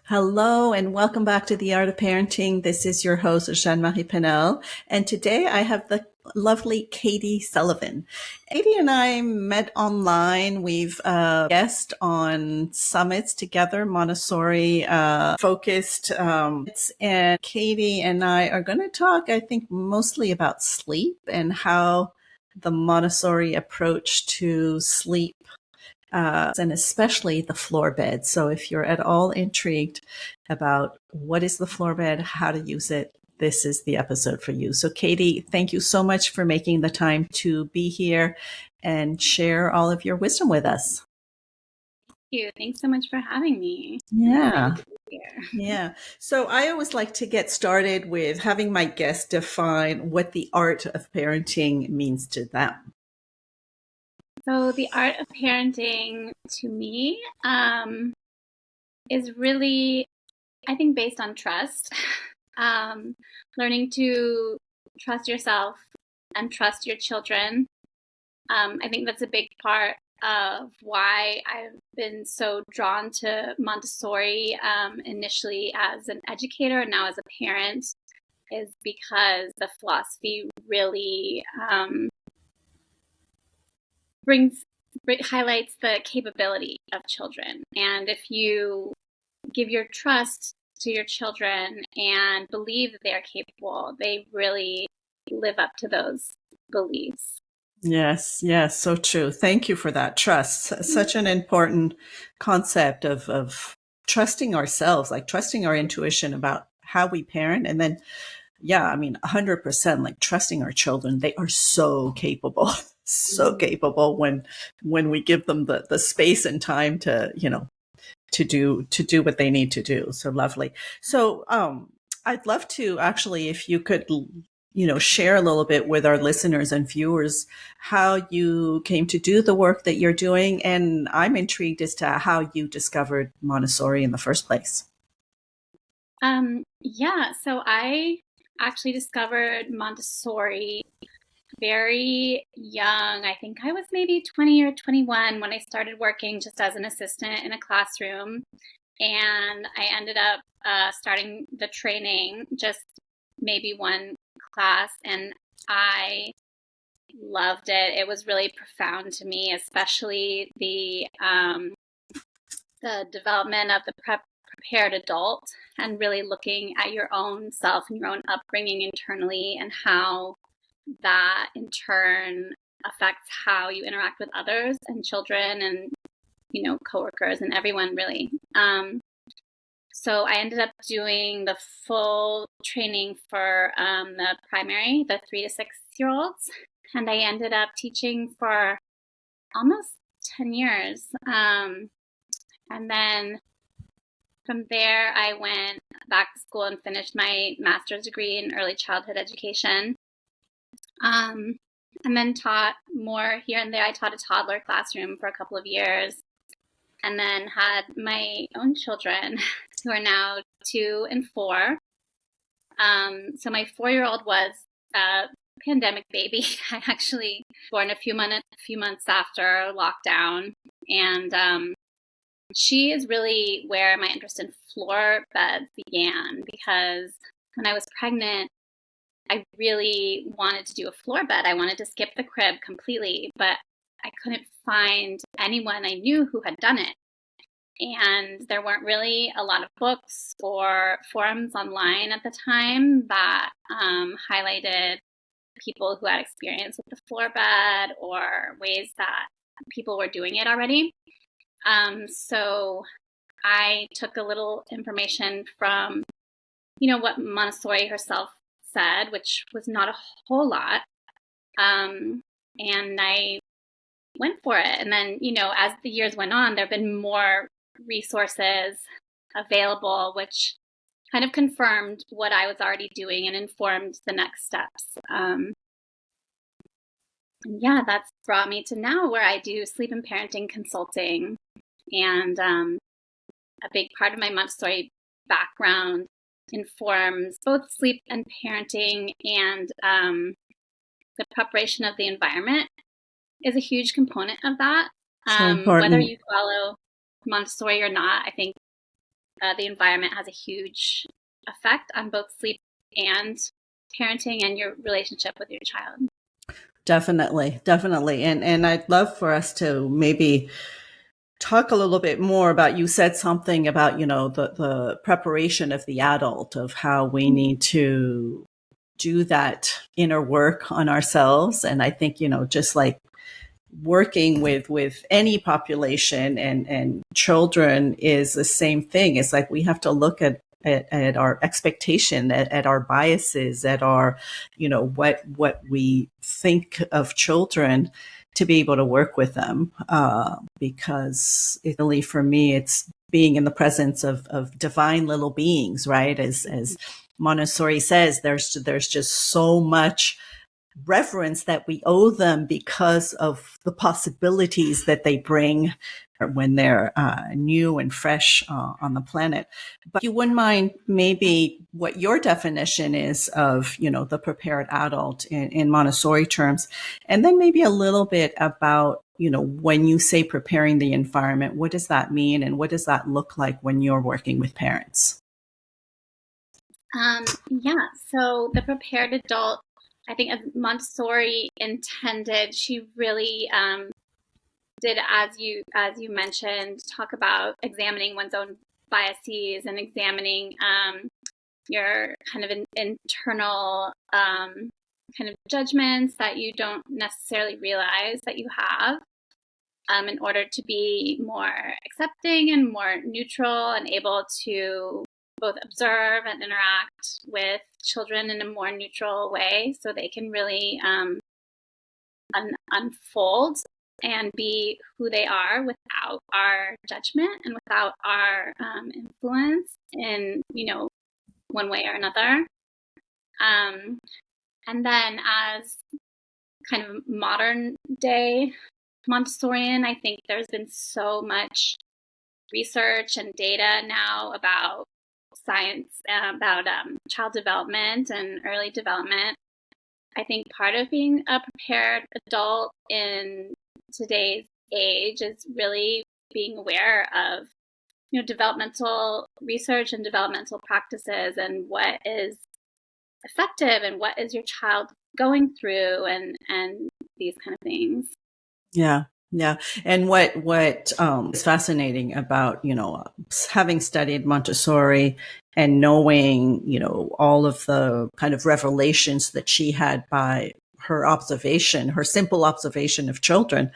Hello and welcome back to the Art of Parenting. This is your host, 𝐂𝐚𝐿, and today I have the lovely Katie Sullivan. Katie and I met online. We've guest on summits together, Montessori focused, and Katie and I are going to talk, I think, mostly about sleep and how the Montessori approach to sleep and especially the floor bed. So if you're at all intrigued about what is the floor bed, how to use it, this is the episode for you. So Katie, thank you so much for making the time to be here and share all of your wisdom with us. Thank you. Thanks so much for having me. Yeah. Here. Yeah. So I always like to get started with having my guests define what the art of parenting means to them. So the art of parenting to me is really, I think, based on trust. Learning to trust yourself and trust your children. I think that's a big part of why I've been so drawn to Montessori initially as an educator and now as a parent, is because the philosophy really highlights the capability of children. And if you give your trust to your children and believe that they are capable, they really live up to those beliefs. Yes, yes, so true. Thank you for that trust. Such an important concept of trusting ourselves, like trusting our intuition about how we parent. And then, yeah, I mean, 100%, like trusting our children. They are so capable, so capable when we give them the space and time to, to do what they need to do. So lovely. So, I'd love to actually, if you could share a little bit with our listeners and viewers how you came to do the work that you're doing. And I'm intrigued as to how you discovered Montessori in the first place. So I actually discovered Montessori very young. I think I was maybe 20 or 21 when I started working just as an assistant in a classroom. And I ended up starting the training just maybe one class, and I loved it. It was really profound to me, especially the development of the prepared adult and really looking at your own self and your own upbringing internally and how that in turn affects how you interact with others and children and coworkers and everyone really. So I ended up doing the full training for the primary, the 3 to 6 year olds, and I ended up teaching for almost 10 years. And then from there, I went back to school and finished my master's degree in early childhood education. And then taught more here and there. I taught a toddler classroom for a couple of years, and then had my own children who are now 2 and 4. So my 4-year-old was a pandemic baby. I actually born a few months after lockdown, and she is really where my interest in floor beds began, because when I was pregnant, I really wanted to do a floor bed. I wanted to skip the crib completely, but I couldn't find anyone I knew who had done it. And there weren't really a lot of books or forums online at the time that highlighted people who had experience with the floor bed or ways that people were doing it already. So I took a little information from, what Montessori herself said, which was not a whole lot. And I went for it. And then, as the years went on, there have been more resources available, which kind of confirmed what I was already doing and informed the next steps. And that's brought me to now where I do sleep and parenting consulting. And a big part of my Montessori background informs both sleep and parenting, and the preparation of the environment is a huge component of that. So important. Whether you follow Montessori or not, I think the environment has a huge effect on both sleep and parenting and your relationship with your child. Definitely, definitely. And I'd love for us to maybe talk a little bit more about, you said something about, the preparation of the adult, of how we need to do that inner work on ourselves. And I think, just like working with any population and children is the same thing. It's like we have to look at our expectation, at our biases, at our, what we think of children, to be able to work with them. Because really, for me, it's being in the presence of divine little beings, right? As Montessori says, there's just so much reverence that we owe them because of the possibilities that they bring when they're new and fresh on the planet. But you wouldn't mind maybe what your definition is of, the prepared adult in Montessori terms, and then maybe a little bit about, when you say preparing the environment, what does that mean, and what does that look like when you're working with parents? Yeah, so the prepared adult, I think, as Montessori intended, she really did, as you mentioned, talk about examining one's own biases and examining your kind of internal kind of judgments that you don't necessarily realize that you have, in order to be more accepting and more neutral and able to both observe and interact with children in a more neutral way, so they can really unfold and be who they are without our judgment and without our influence in, one way or another. And then as kind of modern day Montessorian, I think there's been so much research and data now about science, about child development and early development. I think part of being a prepared adult in today's age is really being aware of, developmental research and developmental practices, and what is effective and what is your child going through, and these kind of things. Yeah. Yeah. And what is fascinating about, having studied Montessori and knowing, all of the kind of revelations that she had by her observation, her simple observation of children,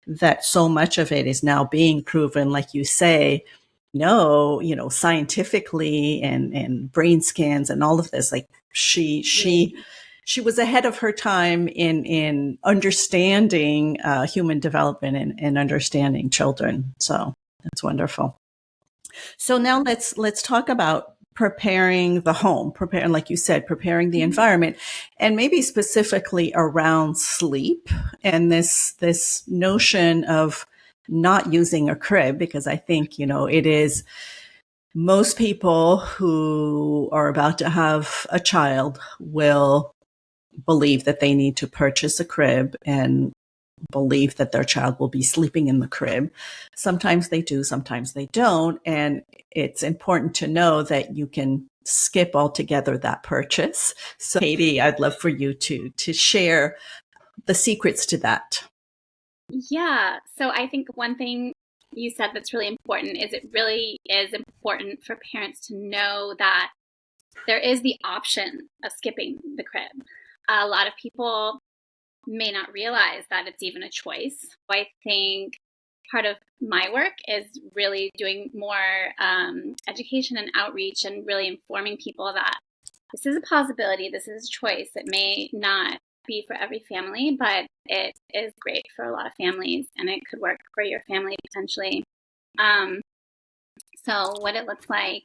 that so much of it is now being proven, like you say, no, scientifically, and brain scans and all of this. Like she was ahead of her time in understanding human development and understanding children. So that's wonderful. So now let's talk about preparing the home, preparing, like you said, preparing the environment, and maybe specifically around sleep and this notion of not using a crib, because I think, it is most people who are about to have a child will believe that they need to purchase a crib and believe that their child will be sleeping in the crib. Sometimes they do, sometimes they don't. And it's important to know that you can skip altogether that purchase. So Katie, I'd love for you to share the secrets to that. Yeah. So I think one thing you said that's really important is it really is important for parents to know that there is the option of skipping the crib. A lot of people may not realize that it's even a choice. I think part of my work is really doing more education and outreach, and really informing people that this is a possibility, this is a choice. It may not be for every family, but it is great for a lot of families, and it could work for your family potentially. So what it looks like,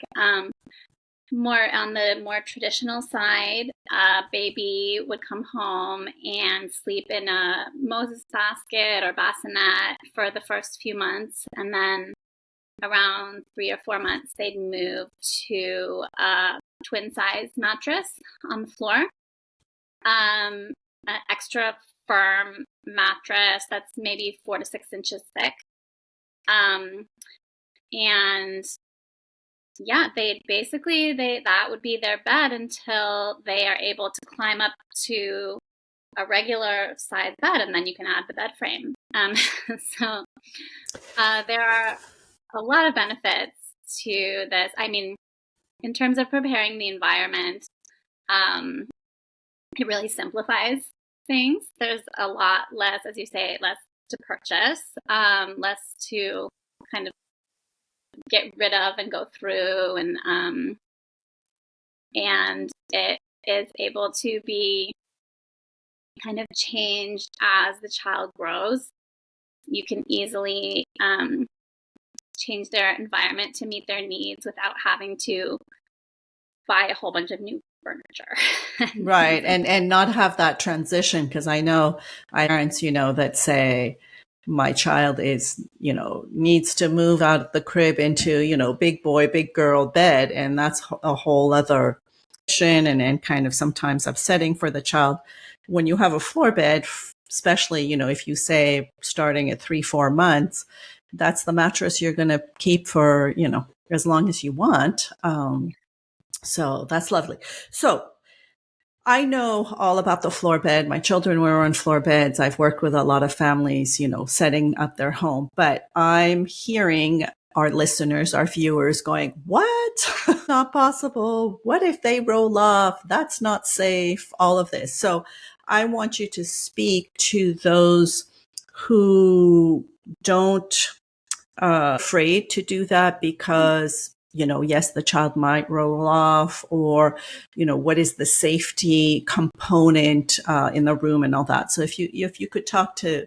more on the more traditional side, a baby would come home and sleep in a Moses basket or bassinet for the first few months, and then around 3 or 4 months they'd move to a twin size mattress on the floor, an extra firm mattress that's maybe 4 to 6 inches thick, and Yeah, that would be their bed until they are able to climb up to a regular size bed, and then you can add the bed frame. So there are a lot of benefits to this. I mean, in terms of preparing the environment, it really simplifies things. There's a lot less, as you say, less to purchase, less to kind of get rid of and go through, and it is able to be kind of changed as the child grows. You can easily change their environment to meet their needs without having to buy a whole bunch of new furniture. Right. And not have that transition, because I know parents, that say my child is, needs to move out of the crib into, big boy, big girl bed. And that's a whole other and kind of sometimes upsetting for the child. When you have a floor bed, especially, if you say starting at 3-4 months, that's the mattress you're going to keep for, as long as you want. So that's lovely. So I know all about the floor bed. My children were on floor beds. I've worked with a lot of families, setting up their home, but I'm hearing our listeners, our viewers going, what? Not possible. What if they roll off? That's not safe. All of this. So I want you to speak to those who don't afraid to do that because, yes, the child might roll off, or, what is the safety component in the room and all that. So if you could talk to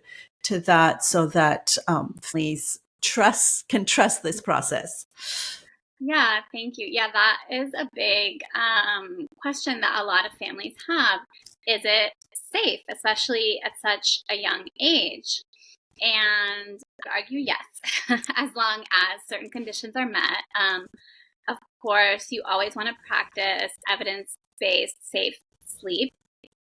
that, so that families can trust this process. Yeah, thank you. Yeah, that is a big question that a lot of families have. Is it safe, especially at such a young age? And I would argue yes, as long as certain conditions are met. Of course, you always want to practice evidence-based safe sleep,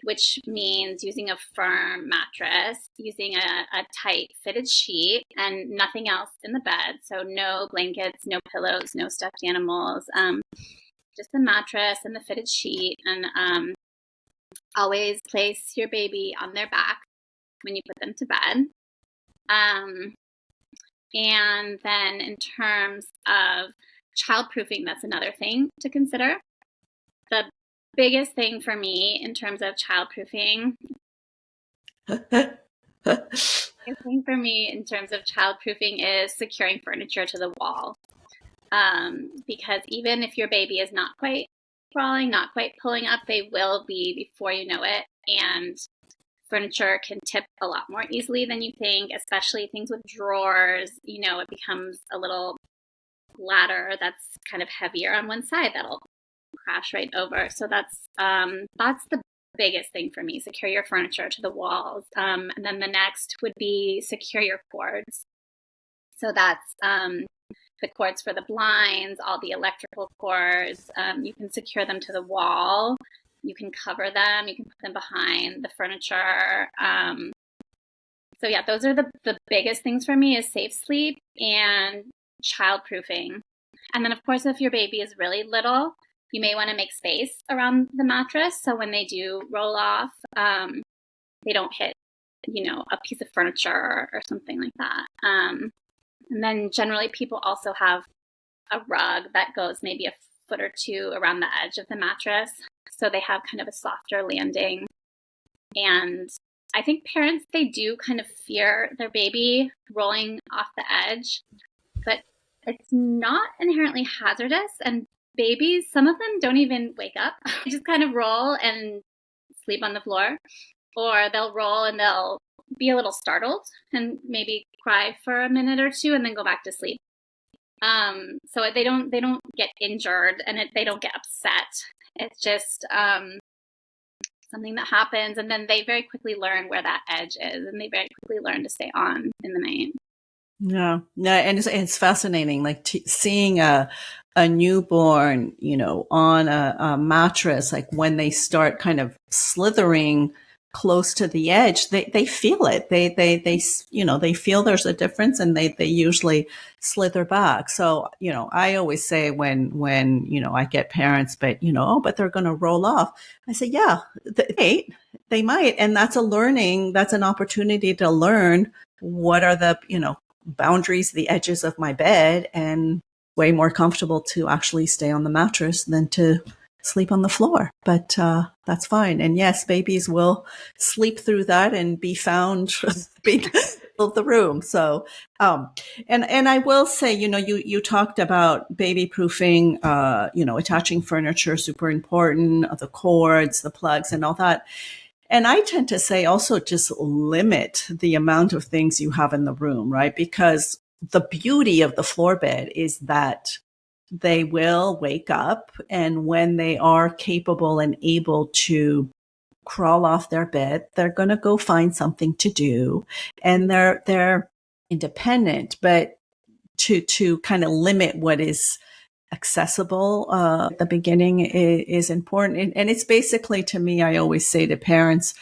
which means using a firm mattress, using a tight fitted sheet, and nothing else in the bed. So no blankets, no pillows, no stuffed animals, just the mattress and the fitted sheet. And always place your baby on their back when you put them to bed. And then in terms of childproofing, that's another thing to consider. The biggest thing for me in terms of childproofing is securing furniture to the wall. Because even if your baby is not quite crawling, not quite pulling up, they will be before you know it. And furniture can tip a lot more easily than you think, especially things with drawers. It becomes a little ladder that's kind of heavier on one side that'll crash right over. So that's the biggest thing for me: secure your furniture to the walls. And then the next would be secure your cords. So that's the cords for the blinds, all the electrical cords. You can secure them to the wall. You can cover them. You can put them behind the furniture. So yeah, those are the biggest things for me: is safe sleep and childproofing. And then, of course, if your baby is really little, you may want to make space around the mattress, so when they do roll off, they don't hit, a piece of furniture or something like that. And then generally people also have a rug that goes maybe a foot or two around the edge of the mattress, so they have kind of a softer landing. And I think parents, they do kind of fear their baby rolling off the edge, but it's not inherently hazardous. And babies, some of them don't even wake up. They just kind of roll and sleep on the floor, or they'll roll and they'll be a little startled and maybe cry for a minute or two and then go back to sleep. So they don't get injured, and they don't get upset. It's just something that happens, and then they very quickly learn where that edge is, and they very quickly learn to stay on in the night. Yeah, and it's fascinating, like seeing a newborn, on a mattress, like when they start kind of slithering close to the edge, they feel it. They feel there's a difference, and they usually slither back. So, I always say when, I get parents, but, oh, but they're going to roll off. I say, yeah, they might. And that's an opportunity to learn what are the, boundaries, the edges of my bed, and way more comfortable to actually stay on the mattress than to sleep on the floor. But that's fine. And yes, babies will sleep through that and be found of the room. So, and I will say, you talked about baby proofing, attaching furniture, super important, the cords, the plugs, and all that. And I tend to say also just limit the amount of things you have in the room, right? Because the beauty of the floor bed is that they will wake up, and when they are capable and able to crawl off their bed, they're going to go find something to do, and they're independent. But to kind of limit what is accessible at the beginning is important. And it's basically, to me, I always say to parents,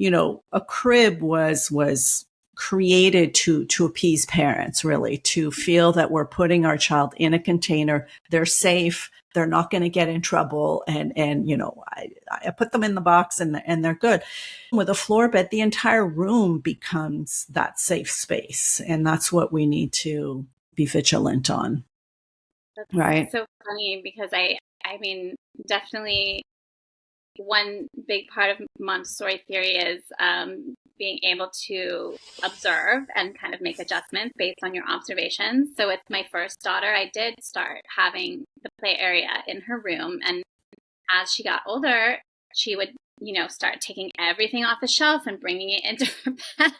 a crib was created to appease parents, really, to feel that we're putting our child in a container. They're safe. They're not going to get in trouble. And I put them in the box, and they're good. With a floor bed, the entire room becomes that safe space. And that's what we need to be vigilant on. That's right. So funny, because I mean, definitely one big part of Montessori theory is being able to observe and kind of make adjustments based on your observations. So with my first daughter, I did start having the play area in her room. And as she got older, she would, start taking everything off the shelf and bringing it into her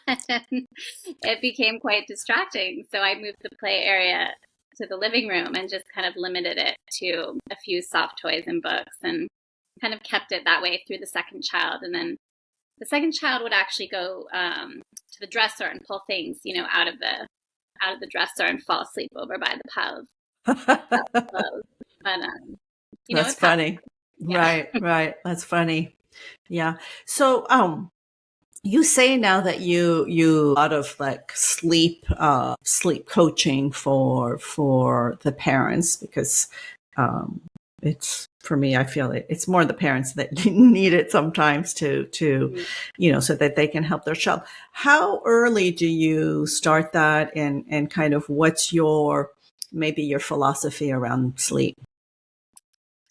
bed. And it became quite distracting. So I moved the play area to the living room and just kind of limited it to a few soft toys and books, and kind of kept it that way through the second child. And then the second child would actually go to the dresser and pull things, out of the dresser and fall asleep over by the pile of clothes. But that's funny. Yeah. Right. That's funny. Yeah. So, you say now that you a lot of like sleep coaching for the parents, because it's, for me, I feel it's more the parents that need it sometimes to so that they can help their child. How early do you start that, and kind of what's maybe your philosophy around sleep?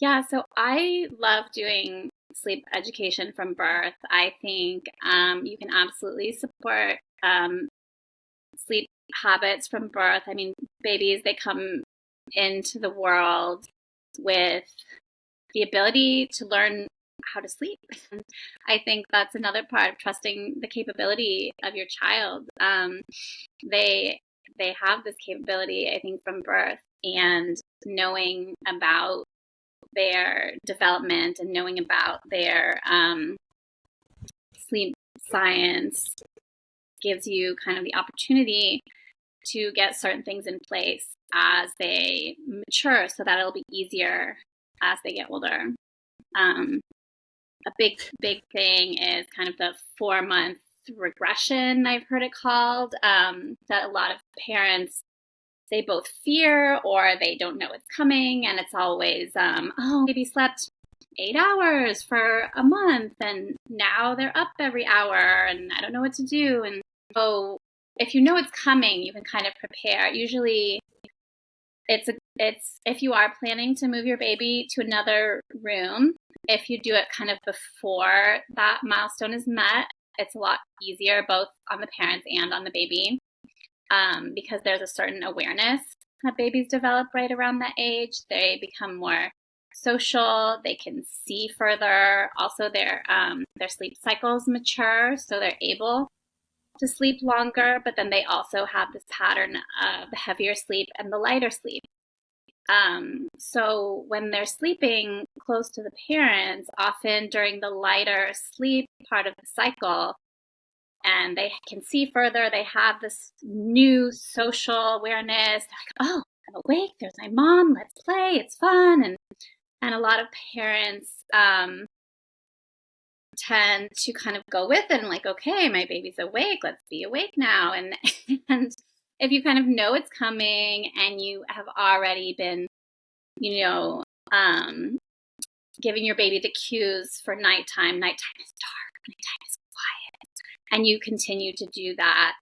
Yeah, so I love doing sleep education from birth. I think you can absolutely support sleep habits from birth. I mean, babies, they come into the world with the ability to learn how to sleep. I think that's another part of trusting the capability of your child. They have this capability, I think, from birth, and knowing about their development and knowing about their sleep science gives you kind of the opportunity to get certain things in place as they mature, so that it'll be easier as they get older. A big thing is kind of the 4-month regression, I've heard it called, that a lot of parents, they both fear or they don't know it's coming. And it's always, baby slept 8 hours for a month and now they're up every hour and I don't know what to do. And so if you know it's coming, you can kind of prepare. Usually it's if you are planning to move your baby to another room, if you do it kind of before that milestone is met, it's a lot easier both on the parents and on the baby, because there's a certain awareness that babies develop right around that age. They become more social. They can see further. Also, their sleep cycles mature, so they're able to sleep longer, but then they also have this pattern of the heavier sleep and the lighter sleep. So when they're sleeping close to the parents, often during the lighter sleep part of the cycle, and they can see further, they have this new social awareness. They're like, oh, I'm awake, there's my mom, let's play, it's fun. And a lot of parents tend to kind of go with it and like, okay, my baby's awake, let's be awake now. And and if you kind of know it's coming and you have already been, giving your baby the cues for nighttime is dark, nighttime is quiet, and you continue to do that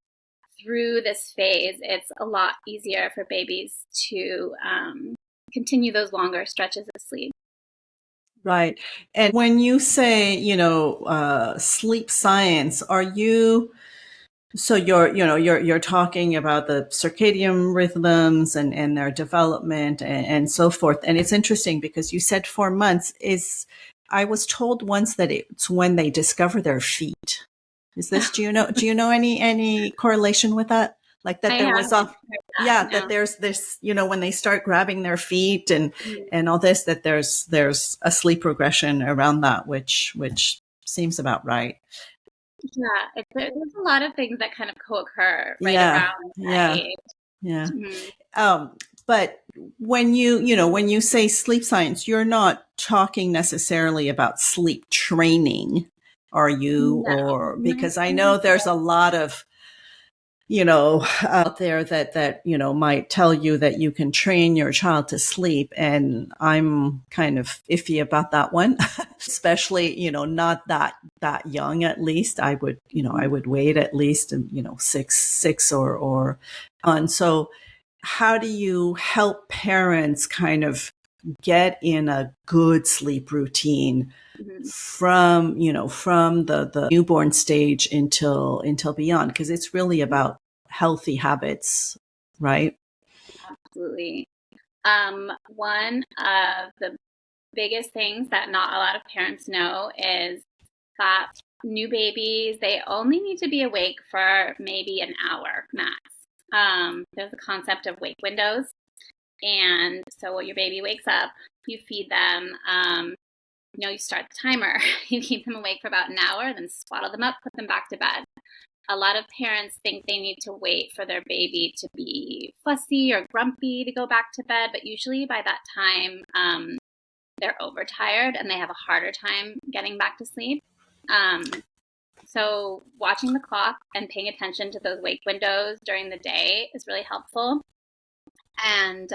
through this phase, it's a lot easier for babies to continue those longer stretches of sleep. Right. And when you say, sleep science, are you, so you're talking about the circadian rhythms and their development and so forth. And it's interesting because you said 4 months I was told once that it's when they discover their feet. Is this, do you know any correlation with that? Like that there was that there's this, when they start grabbing their feet and all this, that there's a sleep regression around that, which seems about right. Yeah, there's a lot of things that kind of co-occur around that age. Yeah. Mm-hmm. But when you say sleep science, you're not talking necessarily about sleep training, are you? No, or because I know there's a lot of out there that might tell you that you can train your child to sleep, and I'm kind of iffy about that one. Especially not that young. At least I would I would wait at least 6 or on. So how do you help parents kind of get in a good sleep routine from the newborn stage until beyond, because it's really about healthy habits, right? Absolutely. One of the biggest things that not a lot of parents know is that new babies, they only need to be awake for maybe an hour max. There's a concept of wake windows. And so when your baby wakes up, you feed them, you start the timer. You keep them awake for about an hour, then swaddle them up, put them back to bed. A lot of parents think they need to wait for their baby to be fussy or grumpy to go back to bed, but usually by that time, they're overtired and they have a harder time getting back to sleep. So watching the clock and paying attention to those wake windows during the day is really helpful. And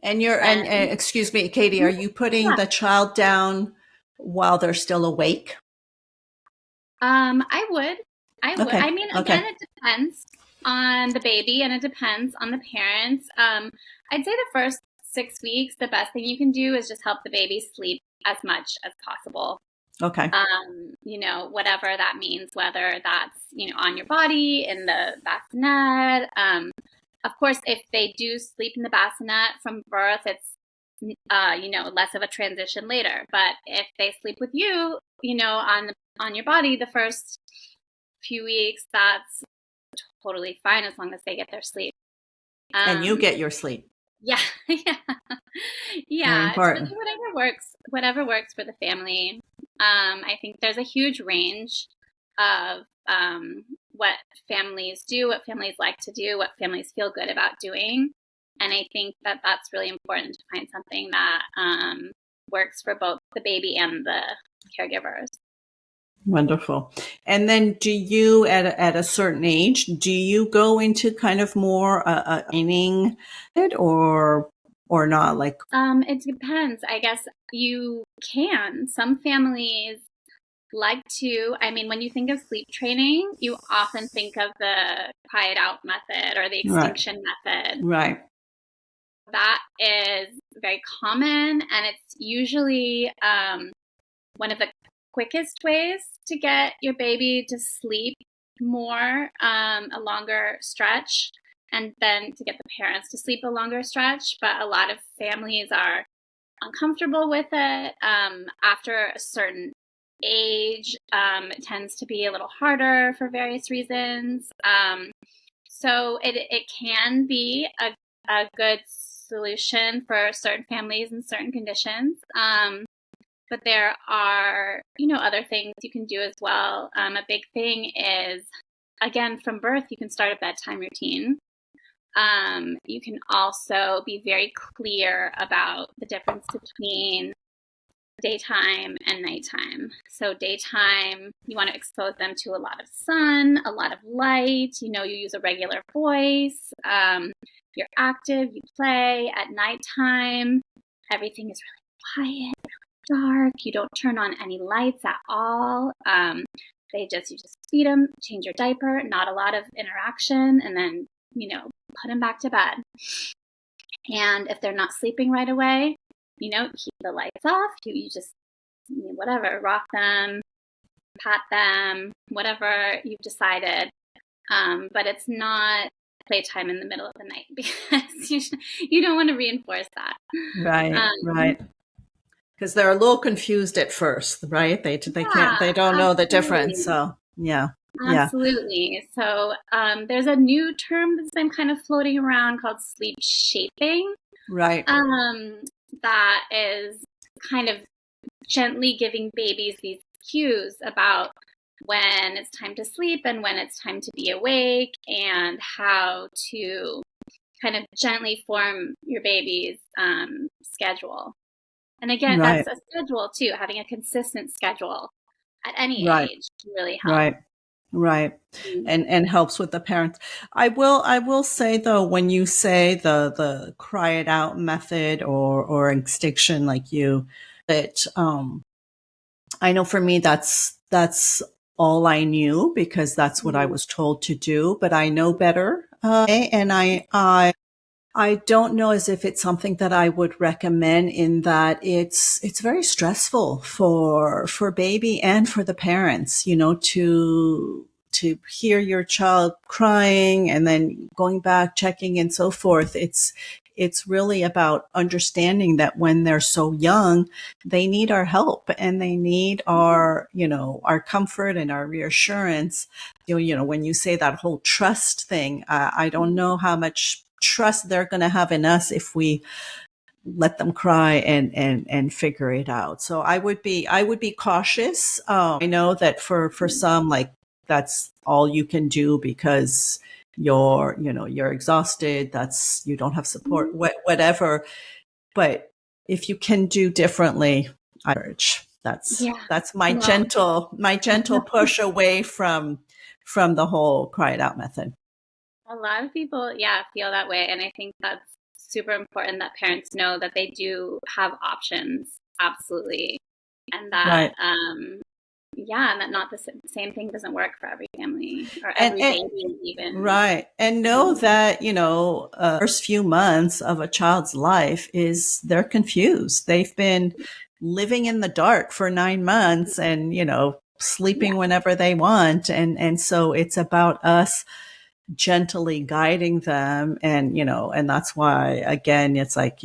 excuse me, Katie, are you putting the child down while they're still awake? I would. Okay. I mean, again, it depends on the baby and it depends on the parents. I'd say the first 6 weeks, the best thing you can do is just help the baby sleep as much as possible. Okay. Whatever that means, whether that's, on your body, in the bassinet. Of course, if they do sleep in the bassinet from birth, it's, less of a transition later. But if they sleep with you, on your body the first few weeks, that's totally fine as long as they get their sleep. And you get your sleep. Yeah. Very important. So whatever works for the family. I think there's a huge range of what families do, what families like to do, what families feel good about doing. And I think that that's really important to find something that works for both the baby and the caregivers. Wonderful. And then do you, at a certain age, do you go into kind of more training it or not? Like, it depends. I guess you can. Some families like to, when you think of sleep training, you often think of the quiet out method or the extinction method. Right. That is very common, and it's usually one of the quickest ways to get your baby to sleep more, a longer stretch, and then to get the parents to sleep a longer stretch. But a lot of families are uncomfortable with it. After a certain age, it tends to be a little harder for various reasons. So it can be a good solution for certain families and certain conditions. But there are, other things you can do as well. A big thing is, again, from birth, you can start a bedtime routine. You can also be very clear about the difference between daytime and nighttime. So daytime, you want to expose them to a lot of sun, a lot of light. You use a regular voice. You're active, you play. At nighttime, everything is really quiet, dark. You don't turn on any lights at all. You just feed them, change your diaper, not a lot of interaction, and then, put them back to bed. And if they're not sleeping right away, keep the lights off. You just, whatever, rock them, pat them, whatever you've decided. But it's not playtime in the middle of the night because you don't want to reinforce that. Right, right. Because they're a little confused at first, right? They don't know the difference. So yeah. Absolutely. So there's a new term that's been kind of floating around called sleep shaping. Right. That is kind of gently giving babies these cues about when it's time to sleep and when it's time to be awake, and how to kind of gently form your baby's schedule. And again, that's a schedule too. Having a consistent schedule at any age can really help. Right. And helps with the parents. I will say though, when you say the cry it out method or extinction, like that, I know for me, that's all I knew, because that's what I was told to do, but I know better. And I don't know as if it's something that I would recommend, in that it's very stressful for baby and for the parents, to hear your child crying and then going back, checking and so forth. It's really about understanding that when they're so young, they need our help and they need our comfort and our reassurance. When you say that whole trust thing, I don't know how much trust they're going to have in us if we let them cry and figure it out. So I would be cautious. I know that for some, like, that's all you can do because you're exhausted. You don't have support, whatever. But if you can do differently, I urge. That's my gentle push away from the whole cry it out method. A lot of people, feel that way. And I think that's super important that parents know that they do have options. Absolutely. And that, and that not the same thing doesn't work for every family or every baby even. Right. And know that, first few months of a child's life they're confused. They've been living in the dark for 9 months and, sleeping whenever they want. And so it's about us gently guiding them. And, and that's why, again, it's like,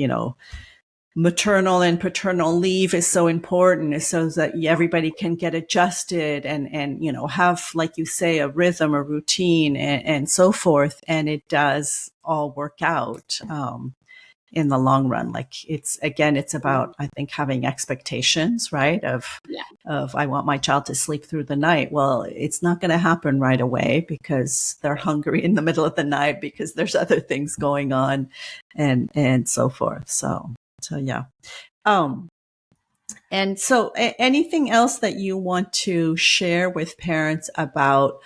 maternal and paternal leave is so important, so that everybody can get adjusted and, have, like you say, a rhythm, a routine and so forth. And it does all work out, in the long run. Like it's about, I think, having expectations, right? Of I want my child to sleep through the night. Well, it's not going to happen right away because they're hungry in the middle of the night because there's other things going on and so forth. So yeah. And so anything else that you want to share with parents about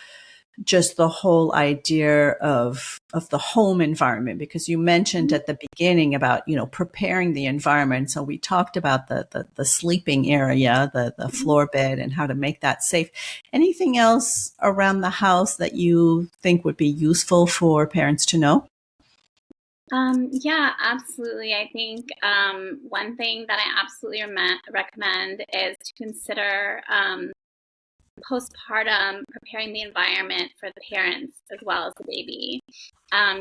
just the whole idea of the home environment? Because you mentioned at the beginning about, preparing the environment. So we talked about the sleeping area, the floor bed, and how to make that safe. Anything else around the house that you think would be useful for parents to know? Yeah, absolutely. I think one thing that I absolutely recommend is to consider postpartum preparing the environment for the parents as well as the baby.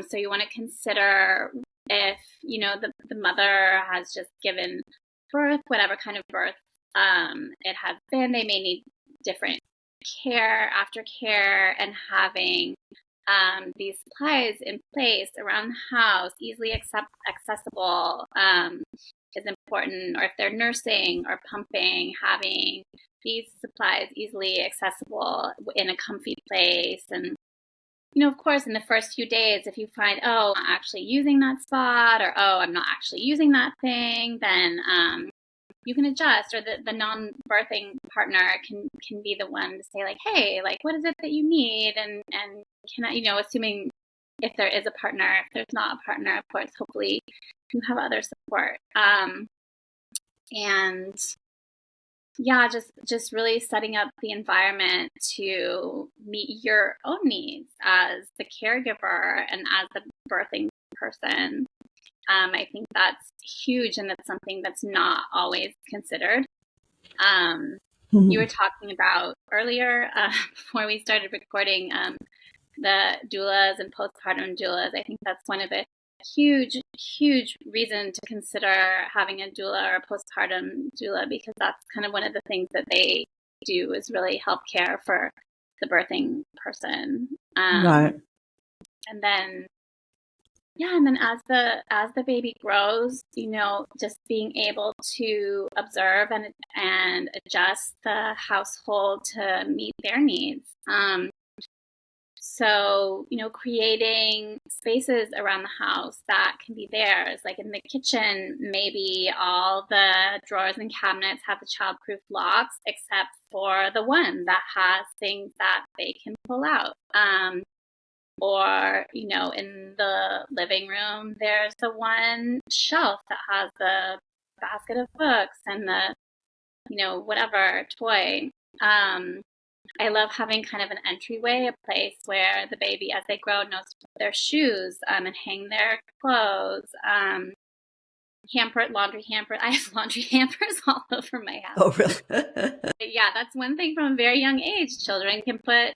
So you want to consider if, the mother has just given birth, whatever kind of birth it has been, they may need different care, aftercare, and having these supplies in place around the house, easily accessible, is important. Or if they're nursing or pumping, having these supplies easily accessible in a comfy place. And, of course, in the first few days, if you find, oh, I'm not actually using that spot, or, oh, I'm not actually using that thing, then you can adjust, or the non-birthing partner can be the one to say like, hey, like, what is it that you need? And can I, assuming if there is a partner, if there's not a partner, of course, hopefully you have other support. And yeah, just really setting up the environment to meet your own needs as the caregiver and as the birthing person. I think that's huge, and it's something that's not always considered. You were talking about earlier, before we started recording, the doulas and postpartum doulas. I think that's one of the huge reason to consider having a doula or a postpartum doula, because that's kind of one of the things that they do is really help care for the birthing person. Right. And then as the baby grows, just being able to observe and adjust the household to meet their needs. So, creating spaces around the house that can be theirs. Like in the kitchen, maybe all the drawers and cabinets have the childproof locks, except for the one that has things that they can pull out. Or, in the living room, there's the one shelf that has the basket of books and the, whatever toy. I love having kind of an entryway, a place where the baby, as they grow, knows to put their shoes and hang their clothes. Laundry hamper. I have laundry hampers all over my house. Oh, really? Yeah, that's one thing from a very young age. Children can put,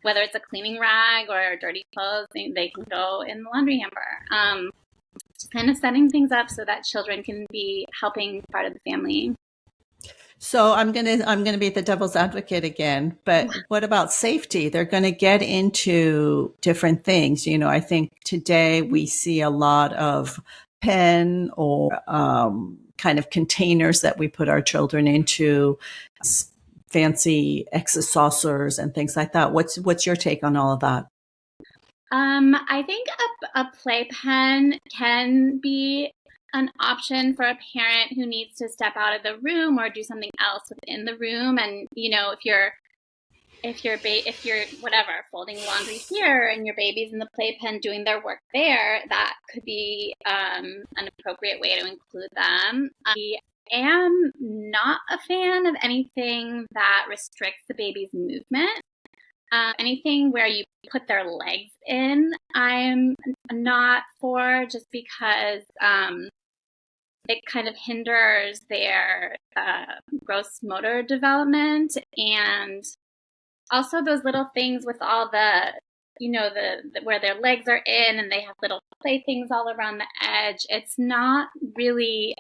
whether it's a cleaning rag or dirty clothes, they can go in the laundry hamper. Just kind of setting things up so that children can be helping part of the family. So I'm gonna be the devil's advocate again, but what about safety? They're going to get into different things. I think today we see a lot of pen or kind of containers that we put our children into, fancy exercise saucers and things like that. What's your take on all of that? I think a playpen can be an option for a parent who needs to step out of the room or do something else within the room. And if you're whatever, folding laundry here and your baby's in the playpen doing their work there, that could be an appropriate way to include them. I am not a fan of anything that restricts the baby's movement. Anything where you put their legs in, I'm not for, just because it kind of hinders their gross motor development. And also those little things with all the, the where their legs are in and they have little playthings all around the edge. It's not really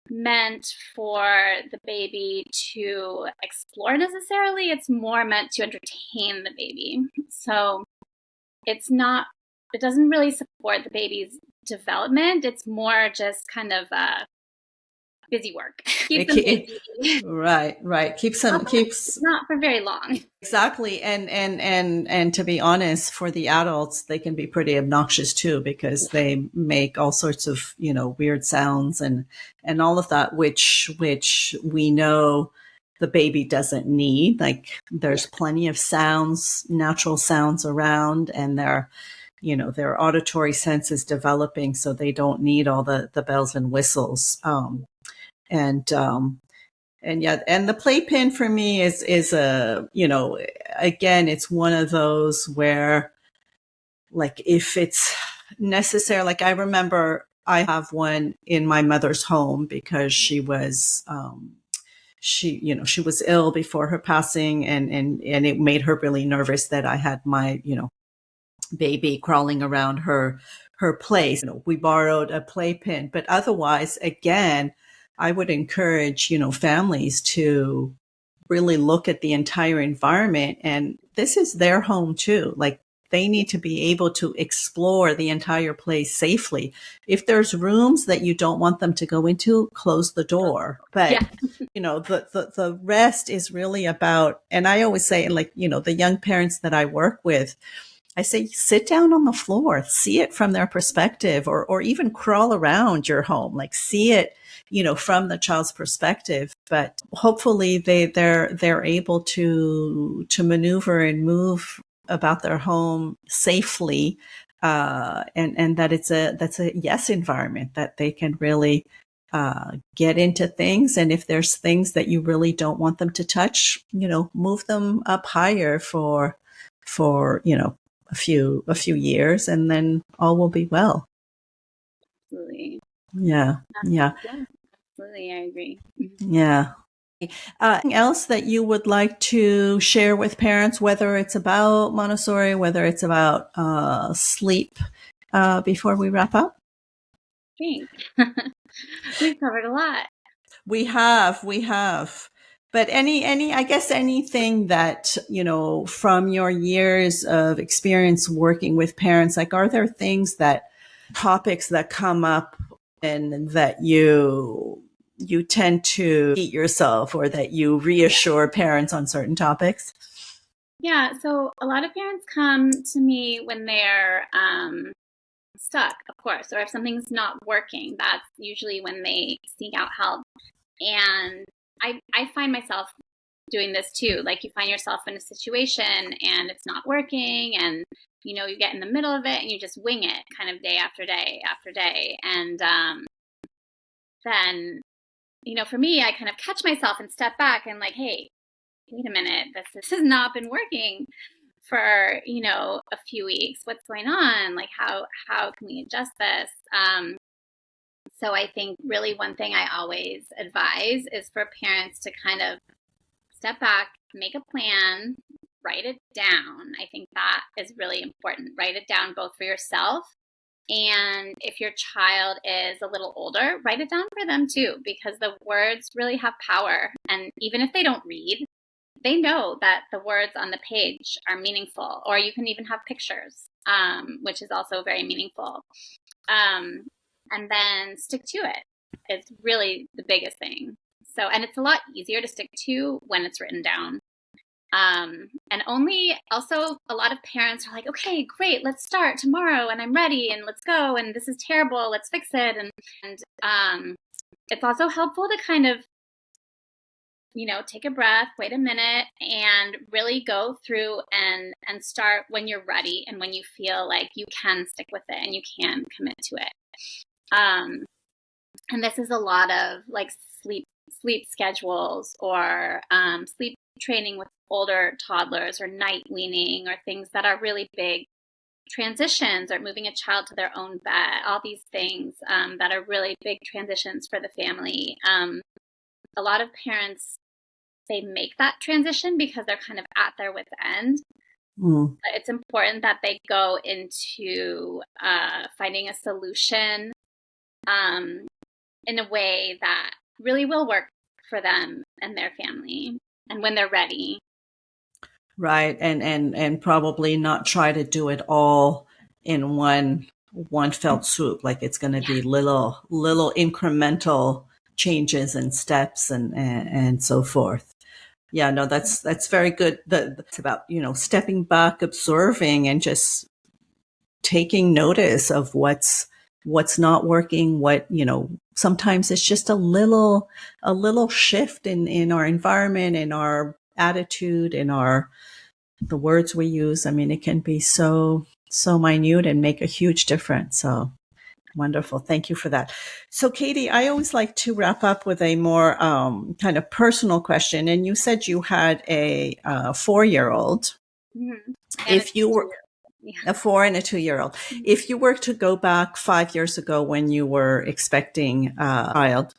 meant for the baby to explore necessarily. It's more meant to entertain the baby. So it doesn't really support the baby's development. It's more just kind of busy work. Keeps them busy. Right. Keeps not for very long. Exactly. And to be honest, for the adults, they can be pretty obnoxious too, because they make all sorts of, weird sounds and all of that, which we know the baby doesn't need. Like there's plenty of sounds, natural sounds around, and their auditory sense is developing, so they don't need all the bells and whistles. And the playpen for me is a, again, it's one of those where, like, if it's necessary, like I remember I have one in my mother's home because she was, she was ill before her passing, and it made her really nervous that I had my, baby crawling around her place. We borrowed a playpen, but otherwise, again, I would encourage, families to really look at the entire environment, and this is their home too. Like they need to be able to explore the entire place safely. If there's rooms that you don't want them to go into, close the door. But, the rest is really about, and I always say, like, the young parents that I work with, I say, sit down on the floor, see it from their perspective, or even crawl around your home, like see it, from the child's perspective. But hopefully they're able to maneuver and move about their home safely, and that that's a yes environment that they can really get into things. And if there's things that you really don't want them to touch, move them up higher for a few years, and then all will be well. Absolutely. Yeah. Absolutely, I agree. Yeah. Anything else that you would like to share with parents, whether it's about Montessori, whether it's about sleep, before we wrap up? Thanks. We've covered a lot. We have. But I guess anything that, from your years of experience working with parents, like, are there topics that come up and that you tend to eat yourself, or that you reassure parents on certain topics? Yeah, so a lot of parents come to me when they're stuck, of course, or if something's not working. That's usually when they seek out help. And I find myself doing this too. Like, you find yourself in a situation and it's not working, and you get in the middle of it and you just wing it kind of day after day after day. And then, for me, I kind of catch myself and step back and like, hey, wait a minute, this has not been working for, a few weeks. What's going on? Like, how can we adjust this? So I think really one thing I always advise is for parents to kind of step back, make a plan, write it down. I think that is really important. Write it down both for yourself, and if your child is a little older, write it down for them too, because the words really have power. And even if they don't read, they know that the words on the page are meaningful, or you can even have pictures, which is also very meaningful. And then stick to it. It's really the biggest thing. So, and it's a lot easier to stick to when it's written down. And also a lot of parents are like, okay, great, let's start tomorrow, and I'm ready, and let's go, and this is terrible, let's fix it. And it's also helpful to kind of, take a breath, wait a minute, and really go through and start when you're ready and when you feel like you can stick with it and you can commit to it. And this is a lot of like sleep schedules, or sleep training with older toddlers, or night weaning, or things that are really big transitions, or moving a child to their own bed. All these things that are really big transitions for the family. A lot of parents, they make that transition because they're kind of at their wit's end. But it's important that they go into finding a solution in a way that really will work for them and their family, and when they're ready. Right. And probably not try to do it all in one felt swoop. Like, it's going to be little incremental changes and steps and so forth. Yeah, no, that's very good. That's about, stepping back, observing, and just taking notice of what's not working. What, sometimes it's just a little shift in our environment, in our attitude, in the words we use. I mean, it can be so minute and make a huge difference. So wonderful. Thank you for that. So, Katie, I always like to wrap up with a more kind of personal question. And you said you had a 4-year-old. Mm-hmm. If you were a 4 and a 2-year-old, mm-hmm. If you were to go back 5 years ago when you were expecting a child,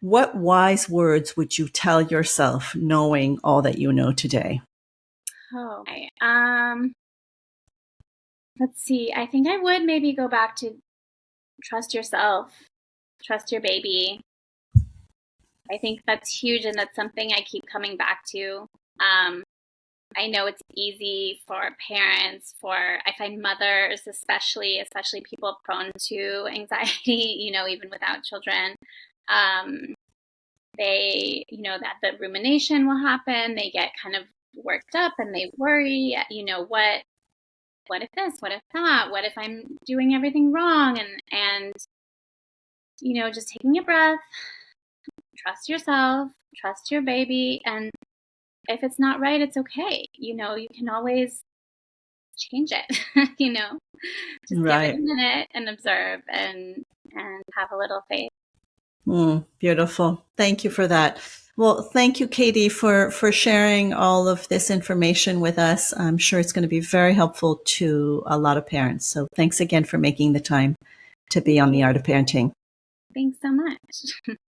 what wise words would you tell yourself, knowing all that you know today? Oh, okay. Let's see. I think I would maybe go back to trust yourself, trust your baby. I think that's huge, and that's something I keep coming back to. I know it's easy for parents, I find mothers, especially people prone to anxiety, even without children. They, that the rumination will happen. They get kind of worked up and they worry, what if this, what if that, what if I'm doing everything wrong? And just taking a breath, trust yourself, trust your baby. And if it's not right, it's okay. You can always change it, just give it a minute and observe and have a little faith. Beautiful. Thank you for that. Well, thank you, Katie, for sharing all of this information with us. I'm sure it's going to be very helpful to a lot of parents. So thanks again for making the time to be on The Art of Parenting. Thanks so much.